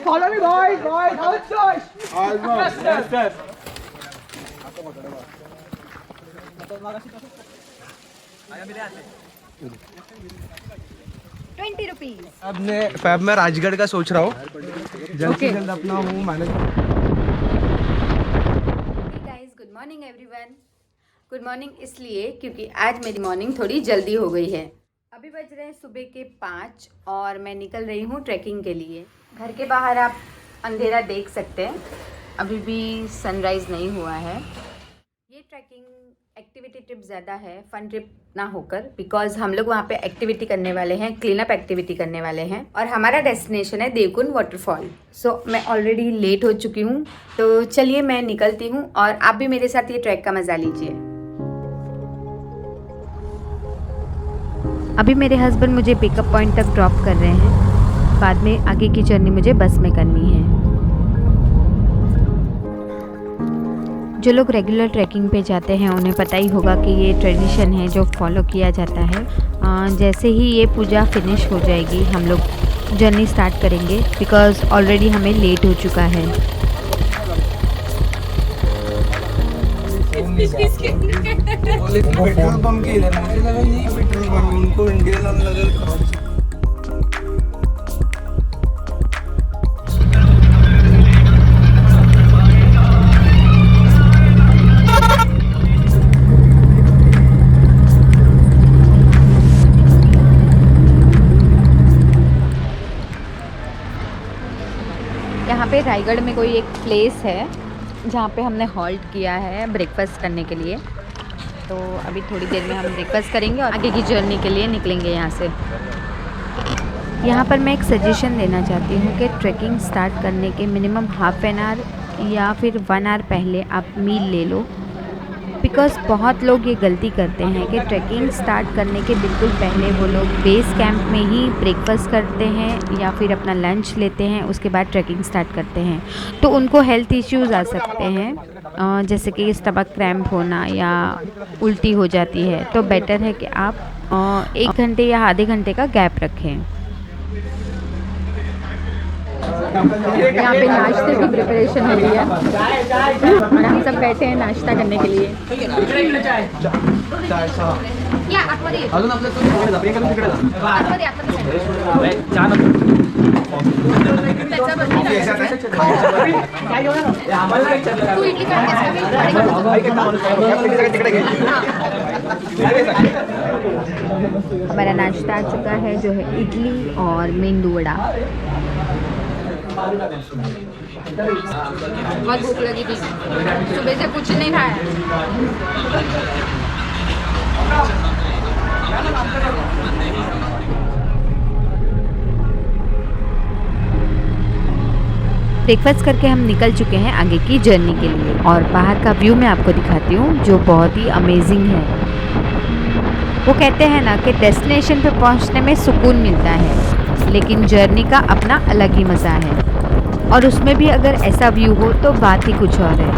Follow me, boys, boys. Out, Josh. Yes, sir. 20 rupees. अब मैं राजगढ़ का सोच रहा हूँ, जल्द से जल्द अपना वो manage. Guys, good morning everyone. Good morning इसलिए क्योंकि आज मेरी मॉर्निंग थोड़ी जल्दी हो गई है। अभी बज रहे हैं सुबह के 5 और मैं निकल रही हूँ ट्रैकिंग के लिए। घर के बाहर आप अंधेरा देख सकते हैं, अभी भी सनराइज़ नहीं हुआ है। ये ट्रैकिंग एक्टिविटी ट्रिप ज़्यादा है, फन ट्रिप ना होकर, बिकॉज हम लोग वहाँ पे एक्टिविटी करने वाले हैं, क्लीन अप एक्टिविटी करने वाले हैं और हमारा डेस्टिनेशन है देवकुंड वाटरफॉल। सो मैं ऑलरेडी लेट हो चुकी हूँ, तो चलिए मैं निकलती हूँ और आप भी मेरे साथ ये ट्रैक का मज़ा लीजिए। अभी मेरे हस्बैंड मुझे पिकअप पॉइंट तक ड्रॉप कर रहे हैं, बाद में आगे की जर्नी मुझे बस में करनी है। जो लोग रेगुलर ट्रैकिंग पे जाते हैं उन्हें पता ही होगा कि ये ट्रेडिशन है जो फॉलो किया जाता है। जैसे ही ये पूजा फिनिश हो जाएगी हम लोग जर्नी स्टार्ट करेंगे, बिकॉज़ ऑलरेडी हमें लेट हो चुका है। पेट्रोल पंप के इधर मुझे लगा यही पेट्रोल पंप, उनको इंडियन ऑयल लगा। यहाँ पे रायगढ़ में कोई एक प्लेस है जहाँ पे हमने हॉल्ट किया है ब्रेकफास्ट करने के लिए। तो अभी थोड़ी देर में हम ब्रेकफास्ट करेंगे और आगे की जर्नी के लिए निकलेंगे यहाँ से। यहाँ पर मैं एक सजेशन देना चाहती हूँ कि ट्रैकिंग स्टार्ट करने के मिनिमम हाफ एन आवर या फिर 1 आवर पहले आप मील ले लो, बिकॉज़ बहुत लोग ये गलती करते हैं कि ट्रैकिंग स्टार्ट करने के बिल्कुल पहले वो लोग बेस कैंप में ही ब्रेकफास्ट करते हैं या फिर अपना लंच लेते हैं, उसके बाद ट्रैकिंग स्टार्ट करते हैं। तो उनको हेल्थ इश्यूज़ आ सकते हैं, जैसे कि स्टमक क्रैम्प होना या उल्टी हो जाती है। तो बेटर है कि आप 1 घंटे या आधे घंटे का गैप रखें। यहाँ पे नाश्ते की प्रिपरेशन हो रही है और हम सब बैठे हैं नाश्ता करने के लिए। हमारा नाश्ता आ चुका है जो है इडली और मेंदू वड़ा। बहुत भूख लगी थी, सुबह से कुछ नहीं खाया। ब्रेकफास्ट करके हम निकल चुके हैं आगे की जर्नी के लिए और बाहर का व्यू मैं आपको दिखाती हूँ जो बहुत ही अमेजिंग है। वो कहते हैं ना कि डेस्टिनेशन पे पहुँचने में सुकून मिलता है, लेकिन जर्नी का अपना अलग ही मज़ा है और उसमें भी अगर ऐसा व्यू हो तो बात ही कुछ और है।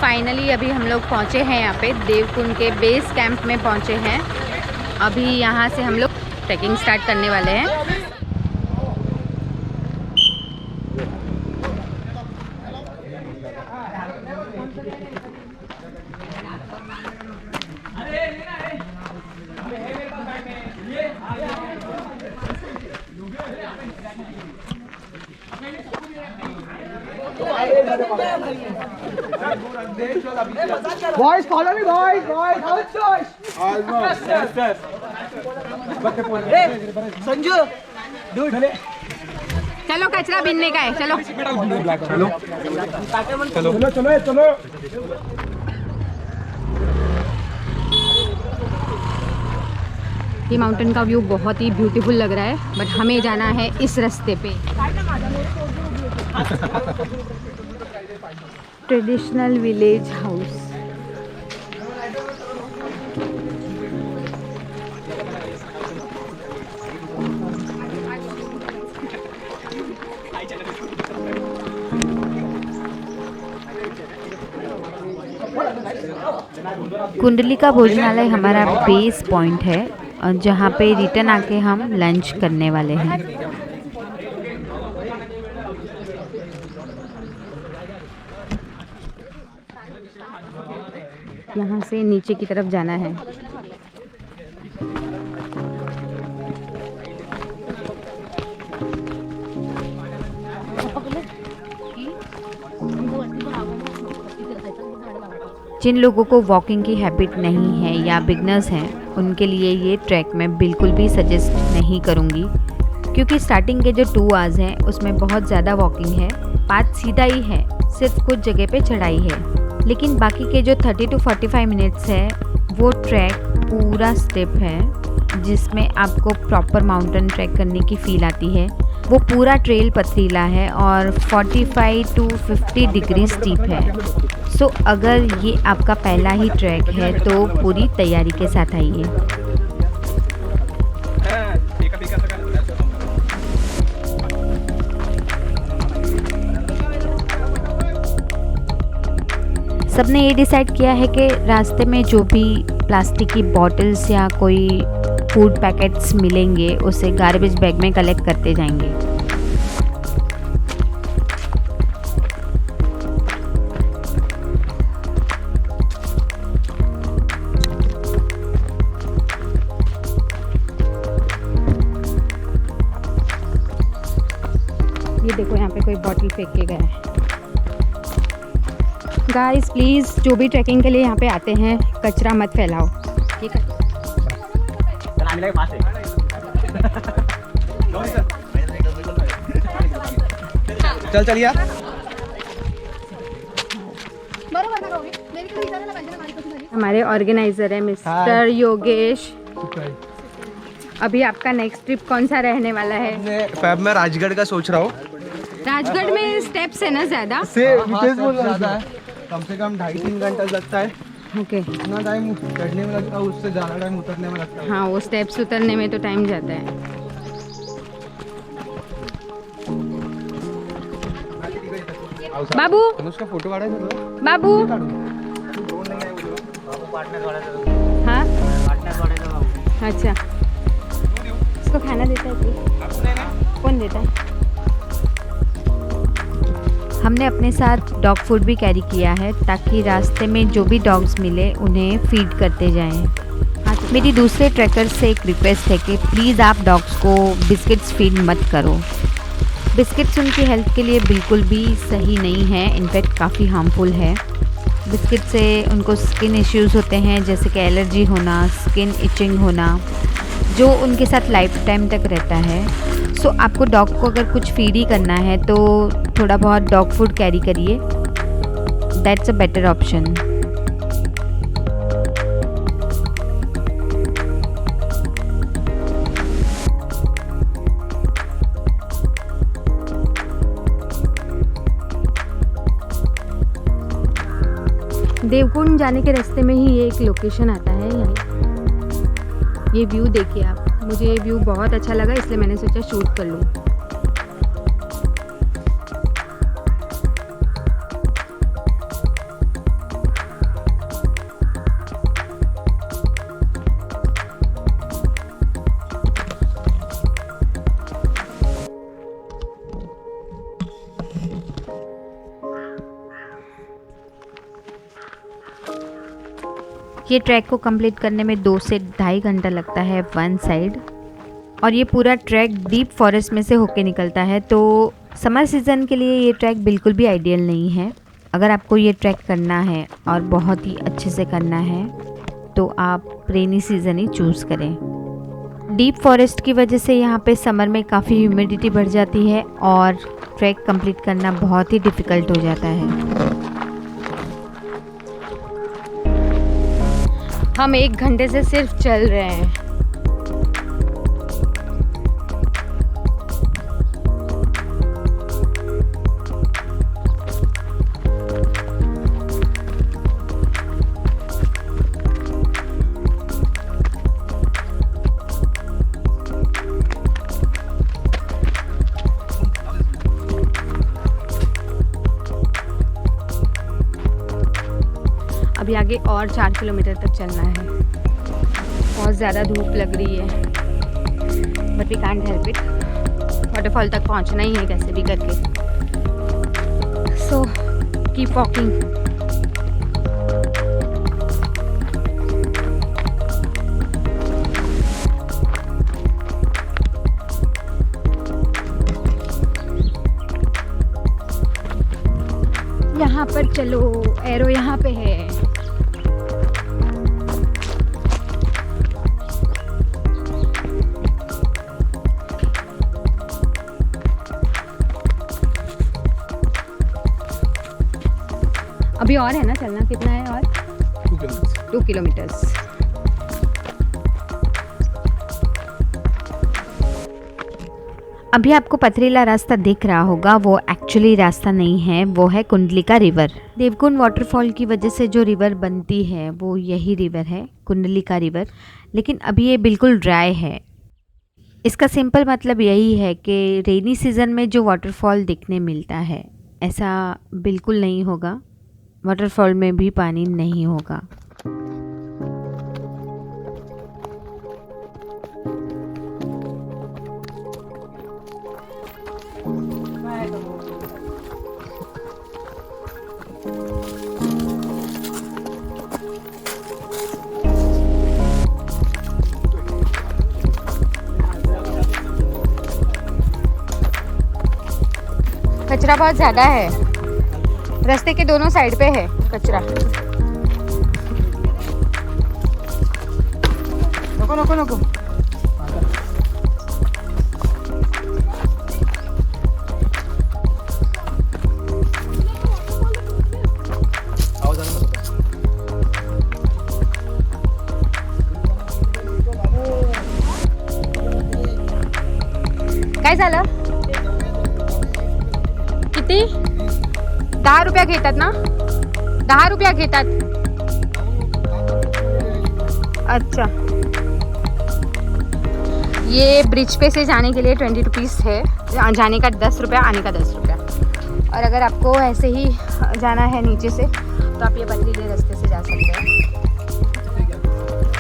फाइनली अभी हम लोग पहुँचे हैं यहाँ पे देवकुंड के बेस कैंप में पहुँचे हैं। अभी यहाँ से हम लोग ट्रैकिंग स्टार्ट करने वाले हैं। Boys, follow me, boys, boys. Out, Josh. Yes, sir. Sanju, dude. चलो कचरा बीनने का है, चलो चलो चलो चलो चलो। ये माउंटेन का व्यू बहुत ही ब्यूटीफुल लग रहा है, बट हमें जाना है इस रास्ते पे। Traditional village house. कुंडलिका भोजनालय हमारा बेस पॉइंट है, जहाँ पे रिटर्न आके हम लंच करने वाले हैं। यहाँ से नीचे की तरफ जाना है। जिन लोगों को वॉकिंग की हैबिट नहीं है या बिगनर्स हैं, उनके लिए ये ट्रैक मैं बिल्कुल भी सजेस्ट नहीं करूँगी, क्योंकि स्टार्टिंग के जो 2 आवर्स हैं उसमें बहुत ज़्यादा वॉकिंग है। पाथ सीधा ही है, सिर्फ कुछ जगह पे चढ़ाई है, लेकिन बाकी के जो 30 to 45 मिनट्स है वो ट्रैक पूरा स्टेप है, जिसमें आपको प्रॉपर माउंटेन ट्रैक करने की फ़ील आती है। वो पूरा ट्रेल पथरीला है और 45 to 50 डिग्री स्टीप है। सो अगर ये आपका पहला ही ट्रैक है तो पूरी तैयारी के साथ आइए। सबने ये डिसाइड किया है कि रास्ते में जो भी प्लास्टिक की बॉटल्स या कोई फूड पैकेट्स मिलेंगे उसे गार्बेज बैग में कलेक्ट करते जाएंगे। ये देखो यहाँ पे कोई बॉटल फेंक के गया है। गाइस प्लीज़, जो भी ट्रैकिंग के लिए यहाँ पे आते हैं कचरा मत फैलाओ, ठीक है? चल चल यार। हमारे ऑर्गेनाइजर है मिस्टर योगेश। अभी आपका नेक्स्ट ट्रिप कौन सा रहने वाला है? फैब में राजगढ़ का सोच रहा हूँ। राजगढ़ में स्टेप्स है ना ज़्यादा? ज़्यादा है, कम से कम 2.5-3 घंटा लगता है। ओके। इतना टाइम चढ़ने में लगता है, उससे ज़्यादा टाइम उतरने में लगता है। हाँ, वो स्टेप्स उतरने में तो टाइम जाता है। बाबू, उसका फोटो काढ़ा है बाबू। हाँ, अच्छा। इसको खाना देता है कोई? कौन देता है? हमने अपने साथ डॉग फूड भी कैरी किया है, ताकि रास्ते में जो भी डॉग्स मिले उन्हें फीड करते जाएं। मेरी दूसरे ट्रैकर से एक रिक्वेस्ट है कि प्लीज़ आप डॉग्स को बिस्किट्स फीड मत करो। बिस्किट्स उनकी हेल्थ के लिए बिल्कुल भी सही नहीं है, इनफैक्ट काफ़ी हार्मफुल है। बिस्किट से उनको स्किन इश्यूज़ होते हैं, जैसे कि एलर्जी होना, स्किन इचिंग होना, जो उनके साथ लाइफ टाइम तक रहता है। सो आपको डॉग को अगर कुछ फीड ही करना है तो थोड़ा बहुत डॉग फूड कैरी करिए, that's a better option. Devkund जाने के रास्ते में ही ये एक लोकेशन आता है। यहाँ ये व्यू देखिए आप, मुझे ये व्यू बहुत अच्छा लगा, इसलिए मैंने सोचा शूट कर लूँ। ये ट्रैक को कंप्लीट करने में 2 से 2.5 घंटा लगता है वन साइड, और ये पूरा ट्रैक डीप फॉरेस्ट में से होके निकलता है। तो समर सीज़न के लिए ये ट्रैक बिल्कुल भी आइडियल नहीं है। अगर आपको ये ट्रैक करना है और बहुत ही अच्छे से करना है तो आप रेनी सीज़न ही चूज़ करें। डीप फॉरेस्ट की वजह से यहाँ पे समर में काफ़ी ह्यूमिडिटी बढ़ जाती है और ट्रैक कंप्लीट करना बहुत ही डिफ़िकल्ट हो जाता है। हम 1 घंटे से सिर्फ चल रहे हैं। अभी आगे और 4 किलोमीटर तक चलना है। बहुत ज़्यादा धूप लग रही है, but we can't help it. Waterfall तक पहुंचना ही है कैसे भी करके। So keep walking. यहाँ पर चलो, एरो यहाँ पे है। अभी और है ना चलना, कितना है और? 2 किलोमीटर्स। अभी आपको पथरीला रास्ता दिख रहा होगा, वो एक्चुअली रास्ता नहीं है, वो है कुंडलिका रिवर। देवकुंड वाटरफॉल की वजह से जो रिवर बनती है वो यही रिवर है, कुंडलिका रिवर। लेकिन अभी ये बिल्कुल ड्राई है। इसका सिंपल मतलब यही है कि रेनी सीज़न में जो वाटरफॉल दिखने मिलता है ऐसा बिल्कुल नहीं होगा। वाटरफॉल में भी पानी नहीं होगा। कचरा बहुत ज़्यादा है, रास्ते के दोनों साइड पे है कचरा। नको नको नको। काय झालं? किती? 10 रुपया घेतात ना? 10 रुपया घेतात। अच्छा, ये ब्रिज पे से जाने के लिए 20 रुपीज़ है। जाने का 10 रुपया, आने का 10 रुपया। और अगर आपको ऐसे ही जाना है नीचे से तो आप ये पथरीले रास्ते से जा सकते हैं।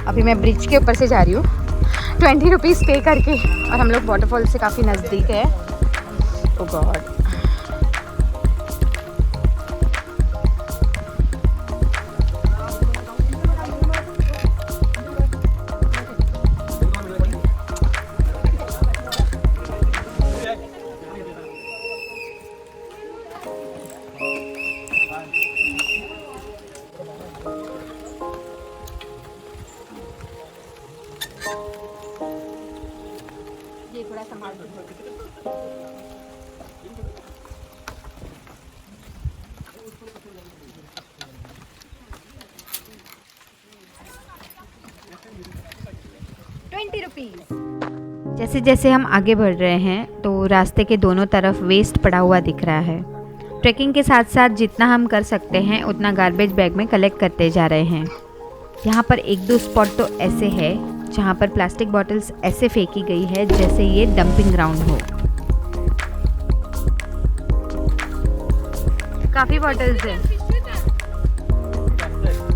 अभी मैं ब्रिज के ऊपर से जा रही हूँ 20 रुपीज़ पे करके, और हम लोग वाटरफॉल से काफ़ी नज़दीक है। ओह गॉड, ये थोड़ा संभाल दो। 20 रुपीज़। जैसे जैसे हम आगे बढ़ रहे हैं तो रास्ते के दोनों तरफ वेस्ट पड़ा हुआ दिख रहा है। ट्रैकिंग के साथ साथ जितना हम कर सकते हैं उतना गार्बेज बैग में कलेक्ट करते जा रहे हैं। यहाँ पर एक दो स्पॉट तो ऐसे है जहाँ पर प्लास्टिक बॉटल्स ऐसे फेंकी गई है जैसे ये डंपिंग ग्राउंड हो। काफ़ी बॉटल्स हैं,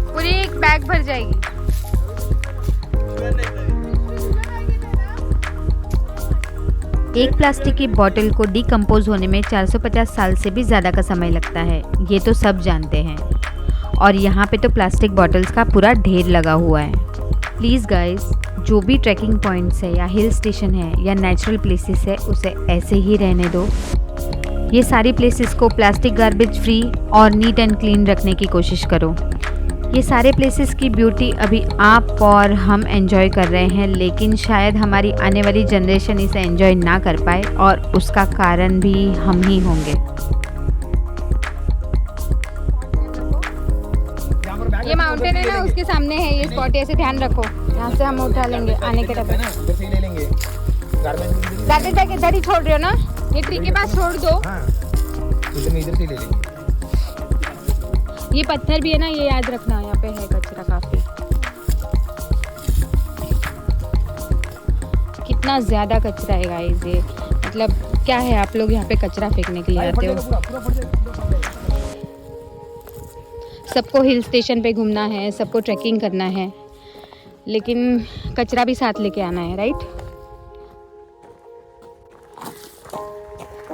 पूरी एक बैग भर जाएगी। एक प्लास्टिक की बोतल को डिकम्पोज होने में 450 साल से भी ज़्यादा का समय लगता है, ये तो सब जानते हैं। और यहाँ पे तो प्लास्टिक बॉटल्स का पूरा ढेर लगा हुआ है। प्लीज़ गाइस, जो भी ट्रैकिंग पॉइंट्स है या हिल स्टेशन है या नेचुरल प्लेसेस है उसे ऐसे ही रहने दो। ये सारी प्लेसेस को प्लास्टिक गार्बेज फ्री और नीट एंड क्लीन रखने की कोशिश करो। ये सारे प्लेसेस की ब्यूटी अभी आप और हम एंजॉय कर रहे हैं, लेकिन शायद हमारी आने वाली जनरेशन इसे एंजॉय ना कर पाए और उसका कारण भी हम ही होंगे। ये माउंटेन है ना, उसके सामने है ये स्पॉट, ऐसे ध्यान रखो। यहाँ से हम उठा लेंगे आने के टाइम। जाते जाके इधर ही छोड़ रहे हो ना, ये ट्री के पास छोड़ दो। इधर से ले लेंगे। ये पत्थर भी है ना, ये याद रखना, यहाँ पे है कचरा काफी। कितना ज्यादा कचरा है गाइस, ये मतलब क्या है, आप लोग यहाँ पे कचरा फेंकने के लिए आते हो। सबको हिल स्टेशन पे घूमना है, सबको ट्रैकिंग करना है, लेकिन कचरा भी साथ लेके आना है, राइट?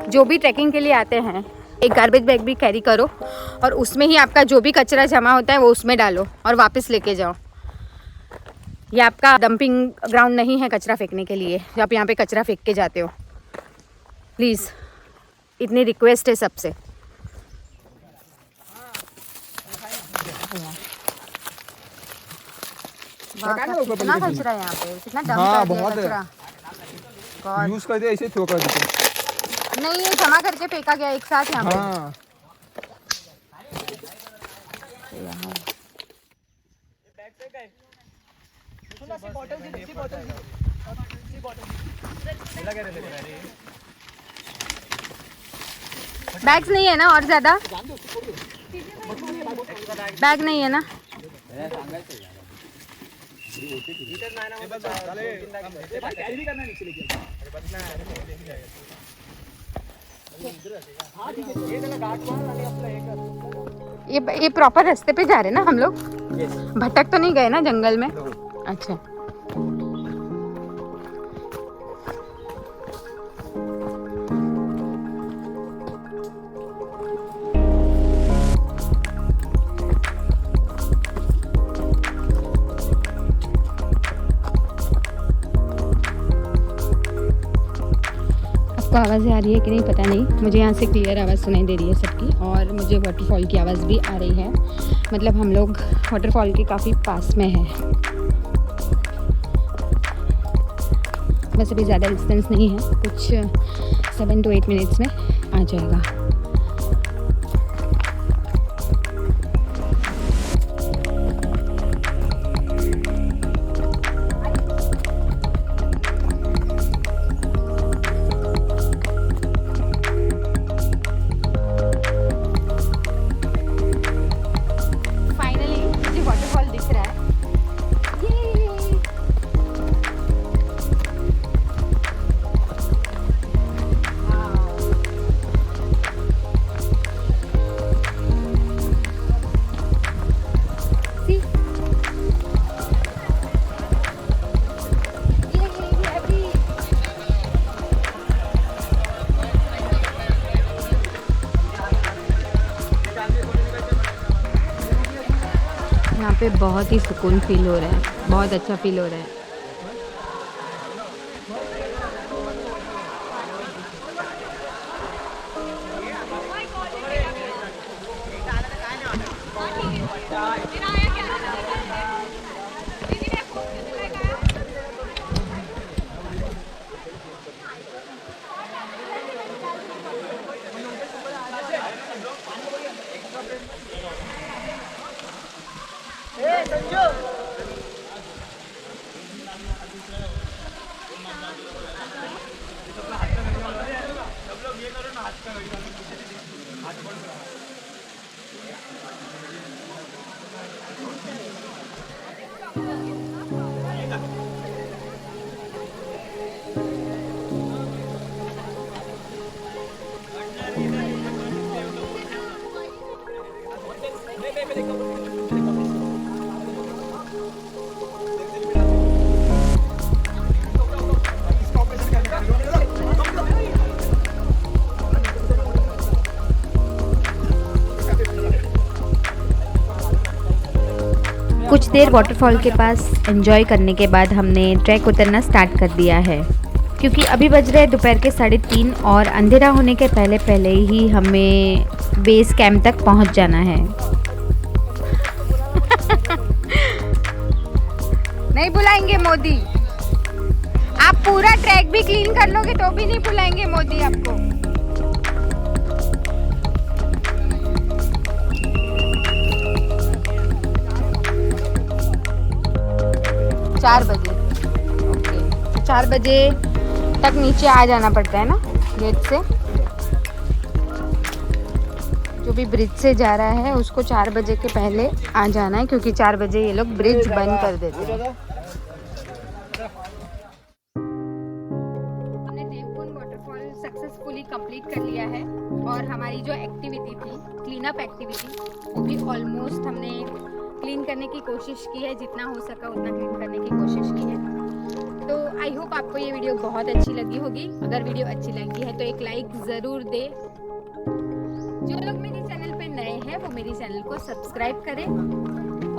जो भी ट्रैकिंग के लिए आते हैं एक गार्बेज बैग भी कैरी करो और उसमें ही आपका जो भी कचरा जमा होता है वो उसमें डालो और वापस लेके जाओ। ये आपका डंपिंग ग्राउंड नहीं है कचरा फेंकने के लिए, जो आप यहाँ पे कचरा फेंक के जाते हो। प्लीज़, इतनी रिक्वेस्ट है सबसे। कितना कचरा है यहाँ पे, कितना डंप कर दिया कचरा। यूज कर दिया, ऐसे थ्रो कर देते। नहीं, ये जमा करके फेंका गया एक साथ यहाँ पे। हाँ। बैग्स नहीं है ना? और ज्यादा बैग नहीं है ना? ये प्रॉपर रास्ते पे जा रहे हैं ना हम लोग? भटक तो नहीं गए ना जंगल में? अच्छा। आवाज़ें आ रही है कि नहीं पता नहीं, मुझे यहाँ से क्लियर आवाज़ सुनाई दे रही है सबकी, और मुझे वाटरफॉल की आवाज़ भी आ रही है। मतलब हम लोग वाटरफॉल के काफ़ी पास में है, बस अभी ज़्यादा डिस्टेंस नहीं है, कुछ 7 to 8 मिनट्स में आ जाएगा। यहाँ पे बहुत ही सुकून फील हो रहा है, बहुत अच्छा फील हो रहा है। कुछ देर वाटरफॉल के पास एंजॉय करने के बाद हमने ट्रैक उतरना स्टार्ट कर दिया है, क्योंकि अभी बज रहे दोपहर के 3:30 और अंधेरा होने के पहले पहले ही हमें बेस कैंप तक पहुंच जाना है। नहीं बुलाएंगे मोदी, आप पूरा ट्रैक भी क्लीन कर लोगे तो भी नहीं बुलाएंगे मोदी आपको। 4 बजे, ओके, तो 4 बजे तक नीचे आ जाना पड़ता है ना गेट से। जो भी ब्रिज से जा रहा है उसको 4 बजे के पहले आ जाना है, क्योंकि 4 बजे ये लोग ब्रिज बंद कर देते हैं। हमने देवकुंड वाटरफॉल सक्सेसफुली कंप्लीट कर लिया है और हमारी जो एक्टिविटी थी, क्लीन अप एक्टिविटी, वो भी ऑलमोस्ट हमने क्लीन करने की कोशिश की है, जितना हो सका उतना क्लीन करने की कोशिश की है। तो आई होप आपको ये वीडियो बहुत अच्छी लगी होगी। अगर वीडियो अच्छी लगी है तो एक लाइक ज़रूर दे। जो लोग मेरे चैनल पे नए हैं वो मेरे चैनल को सब्सक्राइब करें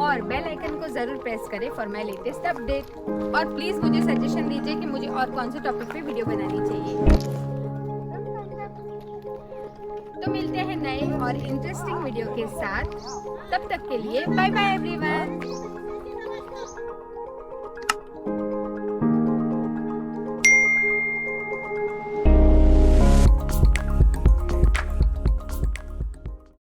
और बेल आइकन को ज़रूर प्रेस करें फॉर माय लेटेस्ट अपडेट। और प्लीज़ मुझे सजेशन दीजिए कि मुझे और कौन से टॉपिक पे वीडियो बनानी चाहिए। तो मिलते हैं नए और इंटरेस्टिंग वीडियो के साथ, तब तक के लिए बाय बाय एवरीवन।